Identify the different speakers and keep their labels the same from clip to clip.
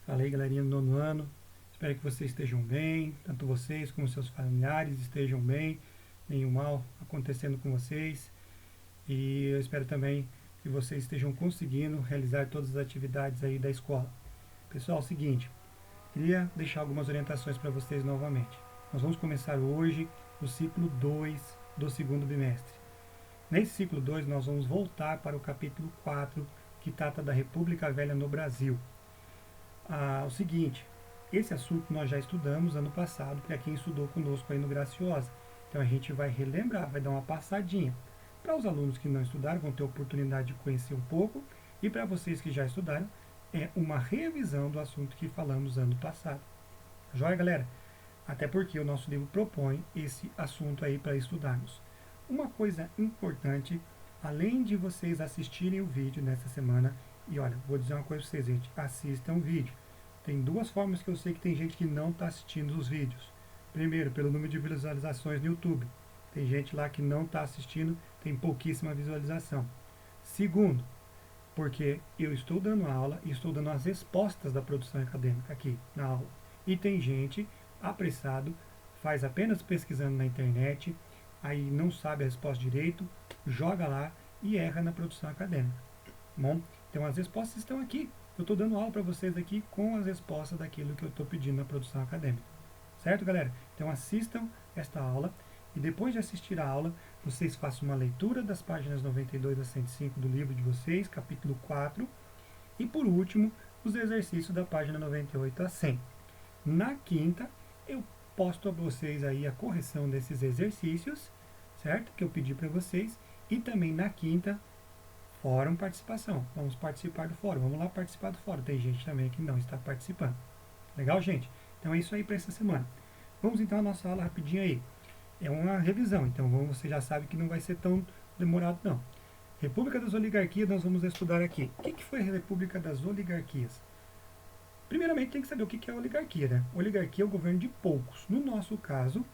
Speaker 1: Fala aí, galerinha do nono ano. Espero que vocês estejam bem, tanto vocês como seus familiares estejam bem, nenhum mal acontecendo com vocês. E eu espero também que vocês estejam conseguindo realizar todas as atividades aí da escola. Pessoal, é o seguinte, queria deixar algumas orientações para vocês novamente. Nós vamos começar hoje o ciclo 2 do segundo bimestre. Nesse ciclo 2 nós vamos voltar para o capítulo 4, que trata da República Velha no Brasil. O seguinte, esse assunto nós já estudamos ano passado para quem estudou conosco aí no Graciosa. Então a gente vai relembrar, vai dar uma passadinha. Para os alunos que não estudaram, vão ter a oportunidade de conhecer um pouco. E para vocês que já estudaram, é uma revisão do assunto que falamos ano passado. Joia, galera? Até porque o nosso livro propõe esse assunto aí para estudarmos. Uma coisa importante, além de vocês assistirem o vídeo nessa semana, e olha, vou dizer uma coisa para vocês, gente, assistam o vídeo. Tem duas formas que eu sei que tem gente que não está assistindo os vídeos. Primeiro, pelo número de visualizações no YouTube. Tem gente lá que não está assistindo, tem pouquíssima visualização. Segundo, porque eu estou dando aula e estou dando as respostas da produção acadêmica aqui na aula. E tem gente apressado, faz apenas pesquisando na internet, aí não sabe a resposta direito, joga lá e erra na produção acadêmica. Bom, então as respostas estão aqui. Eu estou dando aula para vocês aqui com as respostas daquilo que eu estou pedindo na produção acadêmica. Certo, galera? Então assistam esta aula e depois de assistir a aula, vocês façam uma leitura das páginas 92 a 105 do livro de vocês, capítulo 4, e por último, os exercícios da página 98 a 100. Na quinta, eu posto a vocês aí a correção desses exercícios, certo? Que eu pedi para vocês, e também na quinta, fórum participação. Vamos participar do fórum. Vamos lá participar do fórum. Tem gente também que não está participando. Legal, gente? Então é isso aí para essa semana. Vamos então à nossa aula rapidinho aí. É uma revisão, então você já sabe que não vai ser tão demorado não. República das Oligarquias nós vamos estudar aqui. O que foi a República das Oligarquias? Primeiramente tem que saber o que é a oligarquia, né? Oligarquia é o governo de poucos. No nosso caso,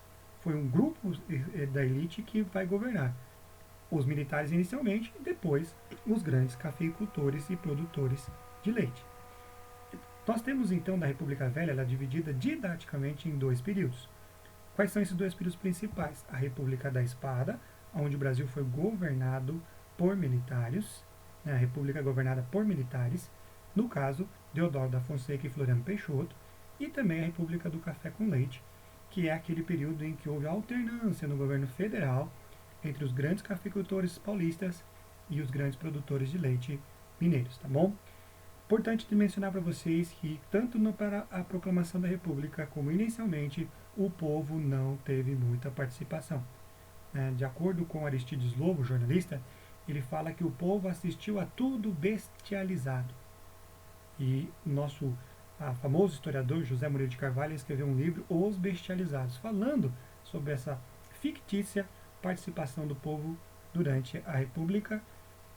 Speaker 1: foi um grupo da elite que vai governar. Os militares inicialmente, depois os grandes cafeicultores e produtores de leite. Nós temos então da República Velha, ela é dividida didaticamente em dois períodos. Quais são esses dois períodos principais? A República da Espada, onde o Brasil foi governado por militares, né, a República governada por militares, no caso, Deodoro da Fonseca e Floriano Peixoto, e também a República do Café com Leite, que é aquele período em que houve alternância no governo federal entre os grandes cafeicultores paulistas e os grandes produtores de leite mineiros, tá bom? Importante de mencionar para vocês que, tanto para a proclamação da República como inicialmente, o povo não teve muita participação. De acordo com Aristides Lobo, jornalista, ele fala que o povo assistiu a tudo bestializado. E nosso famoso historiador José Moreira de Carvalho escreveu um livro, Os Bestializados, falando sobre essa fictícia participação do povo durante a República,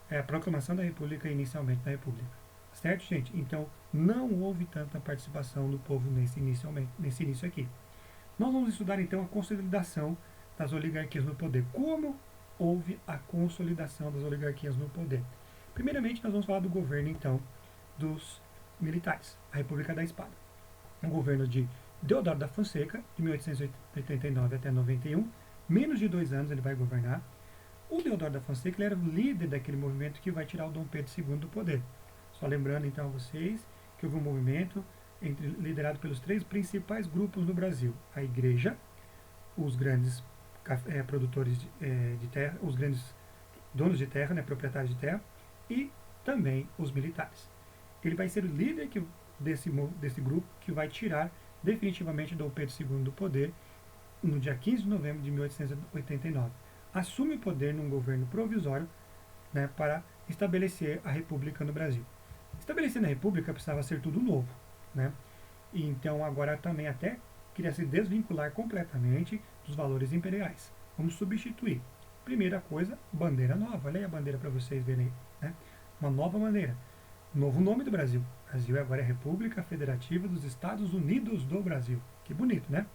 Speaker 1: a proclamação da República e inicialmente da República. Certo, gente? Então, não houve tanta participação do povo nesse início aqui. Nós vamos estudar, então, a consolidação das oligarquias no poder. Como houve a consolidação das oligarquias no poder? Primeiramente, nós vamos falar do governo, então, dos militares, a República da Espada. Um governo de Deodoro da Fonseca, de 1889 até 91, menos de 2 anos ele vai governar. O Deodoro da Fonseca ele era o líder daquele movimento que vai tirar o Dom Pedro II do poder. Só lembrando então a vocês que houve um movimento liderado pelos 3 principais grupos no Brasil: a Igreja, os grandes produtores de terra, os grandes donos de terra, né, proprietários de terra, e também os militares. Ele vai ser o líder desse grupo que vai tirar definitivamente Dom Pedro II do poder no dia 15 de novembro de 1889. Assume o poder num governo provisório, né, para estabelecer a República no Brasil. Estabelecendo a República precisava ser tudo novo, né? E então agora também até queria se desvincular completamente dos valores imperiais. Vamos substituir. Primeira coisa, bandeira nova. Olha aí a bandeira para vocês verem, né? Uma nova bandeira. Novo nome do Brasil. O Brasil agora é República Federativa dos Estados Unidos do Brasil. Que bonito, né?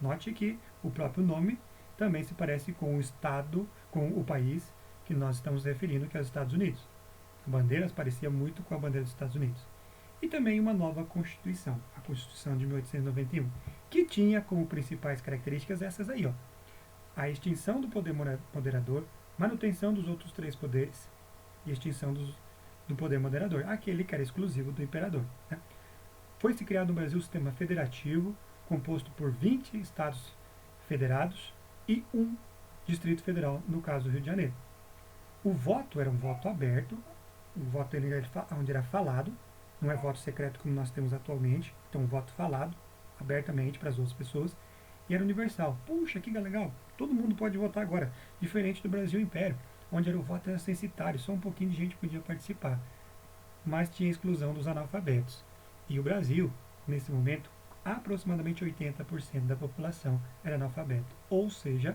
Speaker 1: Note que o próprio nome também se parece com o estado, com o país que nós estamos referindo, que é os Estados Unidos. A bandeira parecia muito com a bandeira dos Estados Unidos. e também uma nova Constituição, a Constituição de 1891, que tinha como principais características essas aí, ó: a extinção do poder moderador, manutenção dos outros três poderes e extinção do poder moderador, aquele que era exclusivo do imperador, né? Foi-se criado no Brasil um sistema federativo composto por 20 estados federados e um Distrito Federal, no caso do Rio de Janeiro. O voto era um voto aberto, o voto onde era falado, não é voto secreto como nós temos atualmente, então um voto falado abertamente para as outras pessoas, e era universal. Puxa, que legal, todo mundo pode votar agora, diferente do Brasil Império, onde o voto era censitário, só um pouquinho de gente podia participar, mas tinha exclusão dos analfabetos. E o Brasil, nesse momento, aproximadamente 80% da população era analfabeto, ou seja,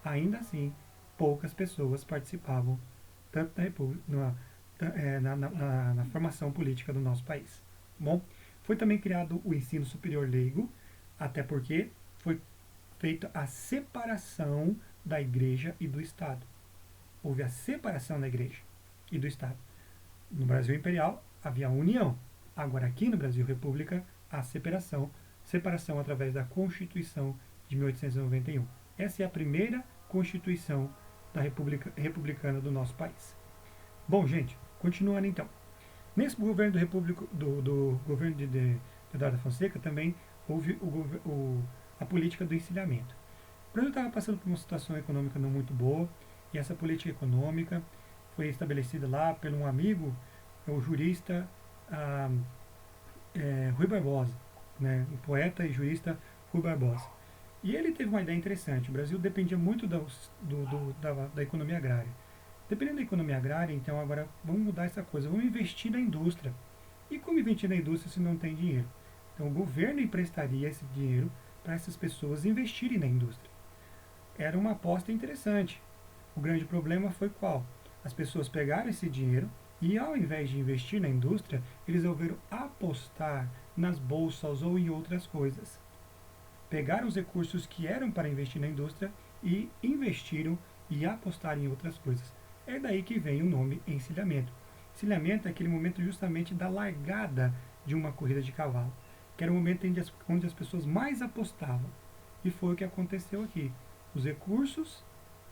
Speaker 1: ainda assim, poucas pessoas participavam tanto na formação política do nosso país. Bom, foi também criado o ensino superior leigo, até porque foi feita a separação da igreja e do Estado. Houve a separação da igreja e do Estado. No Brasil Imperial havia a união. Agora aqui no Brasil República, a separação através da Constituição de 1891. Essa é a primeira Constituição da República Republicana do nosso país. Bom, gente, continuando então. Nesse governo do governo de Eduardo Fonseca também houve a política do encilhamento. O Brasil estava passando por uma situação econômica não muito boa, e essa política econômica foi estabelecida lá por um amigo, o jurista Rui Barbosa, né, o poeta e jurista Rui Barbosa. E ele teve uma ideia interessante. O Brasil dependia muito da economia agrária. Dependendo da economia agrária, então agora vamos mudar essa coisa, vamos investir na indústria. E como investir na indústria se não tem dinheiro? Então o governo emprestaria esse dinheiro para essas pessoas investirem na indústria. Era uma aposta interessante. O grande problema foi qual? As pessoas pegaram esse dinheiro e, ao invés de investir na indústria, eles resolveram apostar nas bolsas ou em outras coisas. Pegaram os recursos que eram para investir na indústria e investiram e apostaram em outras coisas. É daí que vem o nome encilhamento. Encilhamento é aquele momento justamente da largada de uma corrida de cavalo, que era o momento onde as pessoas mais apostavam. E foi o que aconteceu aqui. Os recursos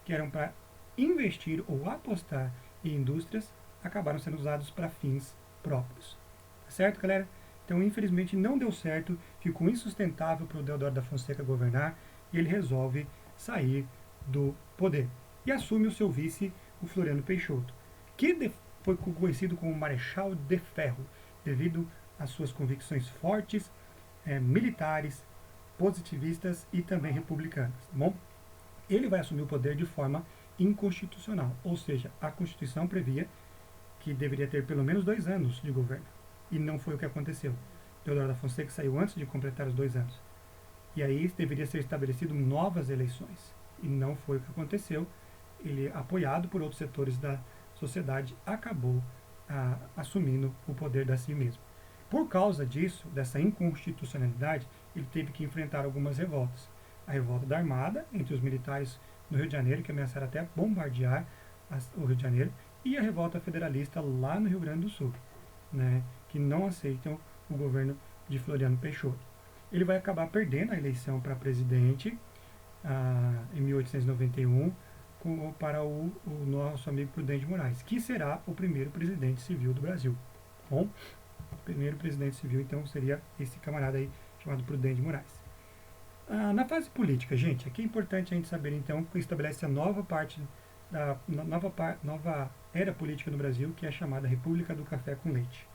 Speaker 1: que eram para investir ou apostar em indústrias acabaram sendo usados para fins próprios. Tá certo, galera? Então, infelizmente, não deu certo, ficou insustentável para o Deodoro da Fonseca governar e ele resolve sair do poder. E assume o seu vice, o Floriano Peixoto, que foi conhecido como Marechal de Ferro, devido às suas convicções fortes, militares, positivistas e também republicanas. Tá bom? Ele vai assumir o poder de forma inconstitucional, ou seja, a Constituição previa que deveria ter pelo menos 2 anos de governo. E não foi o que aconteceu. Deodoro da Fonseca saiu antes de completar os 2 anos. E aí deveria ser estabelecido novas eleições. E não foi o que aconteceu. Ele, apoiado por outros setores da sociedade, acabou assumindo o poder de si mesmo. Por causa disso, dessa inconstitucionalidade, ele teve que enfrentar algumas revoltas. A revolta da Armada, entre os militares no Rio de Janeiro, que ameaçaram até bombardear o Rio de Janeiro, e a revolta federalista lá no Rio Grande do Sul, né, que não aceitam o governo de Floriano Peixoto. Ele vai acabar perdendo a eleição para presidente em 1891 para o nosso amigo Prudente de Moraes, que será o primeiro presidente civil do Brasil. Bom, o primeiro presidente civil, então, seria esse camarada aí chamado Prudente de Moraes. Na fase política, gente, aqui é importante a gente saber, então, que estabelece a nova era política no Brasil, que é a chamada República do Café com Leite.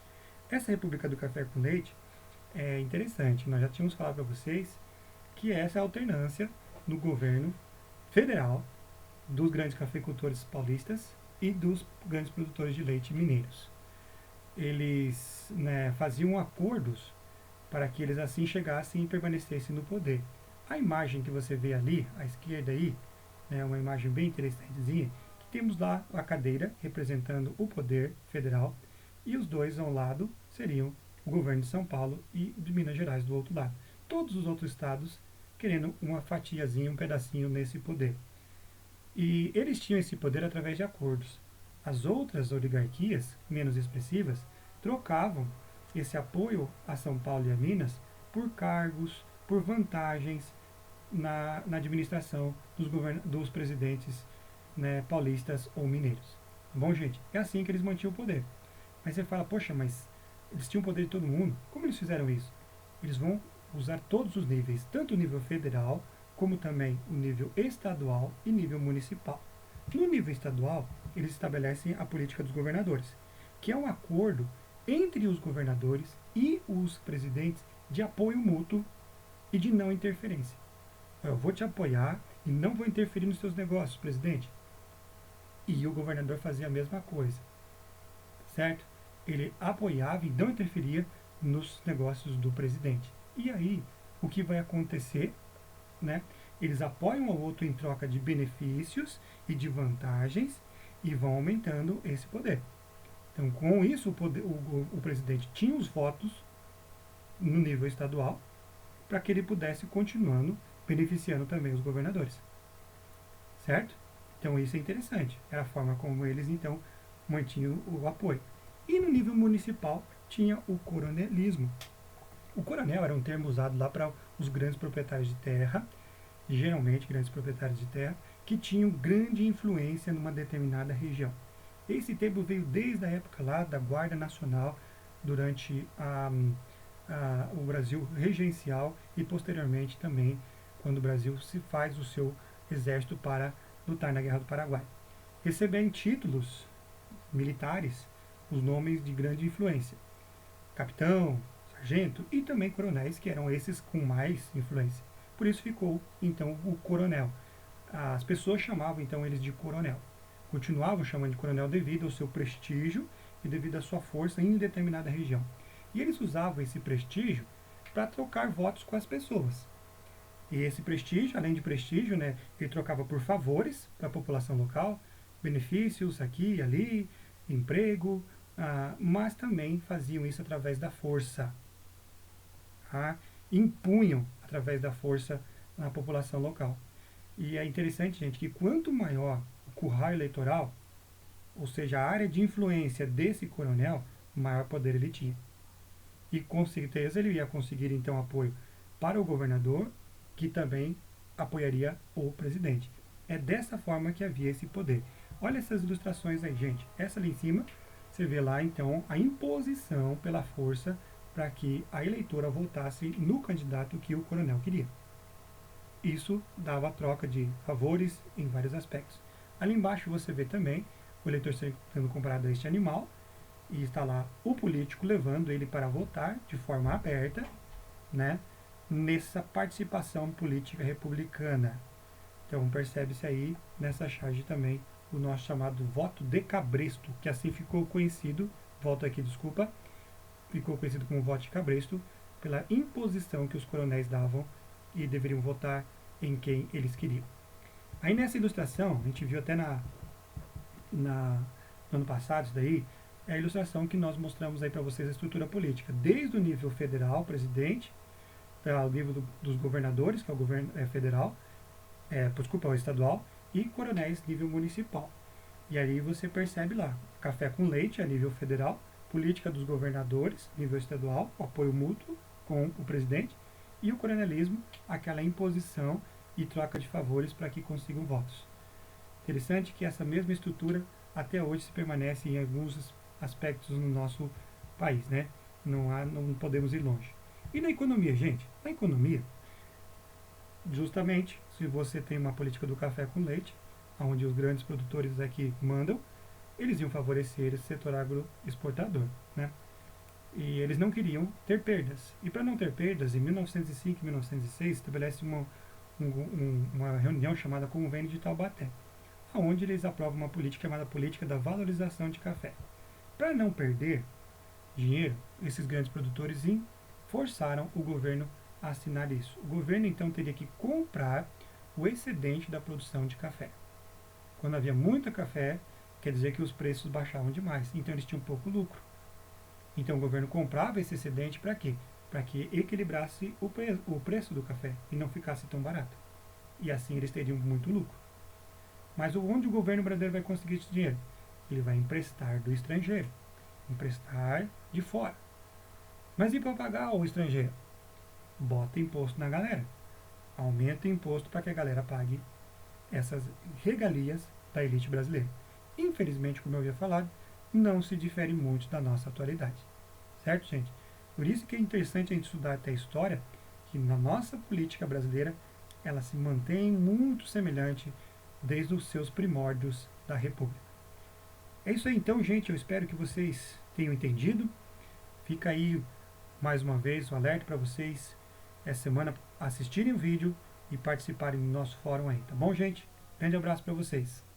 Speaker 1: Essa República do Café com Leite é interessante. Nós já tínhamos falado para vocês que essa é a alternância no governo federal dos grandes cafeicultores paulistas e dos grandes produtores de leite mineiros. Eles, né, faziam acordos para que eles assim chegassem e permanecessem no poder. A imagem que você vê ali, à esquerda aí, é uma imagem bem interessantezinha, que temos lá a cadeira representando o poder federal e os dois ao lado seriam o governo de São Paulo e de Minas Gerais do outro lado. Todos os outros estados querendo uma fatiazinha, um pedacinho nesse poder. E eles tinham esse poder através de acordos. As outras oligarquias, menos expressivas, trocavam esse apoio a São Paulo e a Minas por cargos, por vantagens na administração dos presidentes, né, paulistas ou mineiros. Tá bom, gente? É assim que eles mantinham o poder. Mas você fala, poxa, mas eles tinham o poder de todo mundo. Como eles fizeram isso? Eles vão usar todos os níveis, tanto o nível federal, como também o nível estadual e nível municipal. No nível estadual, eles estabelecem a política dos governadores, que é um acordo entre os governadores e os presidentes de apoio mútuo e de não interferência. Eu vou te apoiar e não vou interferir nos seus negócios, presidente. E o governador fazia a mesma coisa, certo? Ele apoiava e não interferia nos negócios do presidente. E aí, o que vai acontecer, né? Eles apoiam um ao outro em troca de benefícios e de vantagens e vão aumentando esse poder. Então, com isso, o presidente tinha os votos no nível estadual para que ele pudesse continuando beneficiando também os governadores, certo? Então, isso é interessante. Era a forma como eles, então, mantinham o apoio. E no nível municipal, tinha o coronelismo. O coronel era um termo usado lá para os grandes proprietários de terra, geralmente grandes proprietários de terra, que tinham grande influência numa determinada região. Esse termo veio desde a época lá da Guarda Nacional, durante o Brasil regencial e posteriormente também quando o Brasil se faz o seu exército para lutar na Guerra do Paraguai. Recebem títulos militares os nomes de grande influência: capitão, sargento e também coronéis, que eram esses com mais influência. Por isso ficou então o coronel. As pessoas chamavam então eles de coronel. Continuavam chamando de coronel devido ao seu prestígio e devido à sua força em determinada região. E eles usavam esse prestígio para trocar votos com as pessoas. E esse prestígio, além de prestígio, né, ele trocava por favores para a população local, benefícios aqui e ali, emprego, mas também faziam isso através da força. Tá? Impunham através da força na população local. E é interessante, gente, que quanto maior o curral eleitoral, ou seja, a área de influência desse coronel, maior poder ele tinha. E com certeza ele ia conseguir então apoio para o governador, que também apoiaria o presidente. É dessa forma que havia esse poder. Olha essas ilustrações aí, gente. Essa ali em cima, você vê lá então a imposição pela força para que a eleitora votasse no candidato que o coronel queria. Isso dava troca de favores em vários aspectos. Ali embaixo você vê também o eleitor sendo comparado a este animal, e está lá o político levando ele para votar de forma aberta, né, nessa participação política republicana. Então percebe-se aí nessa charge também o nosso chamado voto de cabresto, que assim ficou conhecido, volto aqui, desculpa, ficou conhecido como voto de cabresto pela imposição que os coronéis davam e deveriam votar em quem eles queriam. Aí nessa ilustração, a gente viu até no ano passado isso daí, é a ilustração que nós mostramos aí para vocês a estrutura política, desde o nível federal, presidente, ao nível dos governadores, que é o governo federal, o estadual, e coronéis nível municipal. E aí você percebe lá, café com leite a nível federal, política dos governadores, nível estadual, apoio mútuo com o presidente, e o coronelismo, aquela imposição e troca de favores para que consigam votos. Interessante que essa mesma estrutura até hoje se permanece em alguns aspectos no nosso país, né? Não podemos ir longe. E na economia, gente? Na economia, justamente, se você tem uma política do café com leite, onde os grandes produtores aqui mandam, eles iam favorecer esse setor agroexportador, né? E eles não queriam ter perdas. E para não ter perdas, em 1905 e 1906, estabelece uma reunião chamada Convênio de Taubaté, onde eles aprovam uma política chamada Política da Valorização de Café. Para não perder dinheiro, esses grandes produtores forçaram o governo a assinar isso. O governo então teria que comprar o excedente da produção de café. Quando havia muito café, quer dizer que os preços baixavam demais, então eles tinham pouco lucro. Então o governo comprava esse excedente para quê? Para que equilibrasse o preço do café e não ficasse tão barato. E assim eles teriam muito lucro. Mas onde o governo brasileiro vai conseguir esse dinheiro? Ele vai emprestar do estrangeiro, emprestar de fora. Mas e para pagar o estrangeiro? Bota imposto na galera. Aumenta o imposto para que a galera pague essas regalias da elite brasileira. Infelizmente, como eu havia falado, não se difere muito da nossa atualidade. Certo, gente? Por isso que é interessante a gente estudar até a história, que na nossa política brasileira, ela se mantém muito semelhante desde os seus primórdios da República. É isso aí então, gente. Eu espero que vocês tenham entendido. Fica aí mais uma vez o alerta para vocês essa semana assistirem o vídeo e participarem do nosso fórum aí, tá bom, gente? Grande abraço para vocês.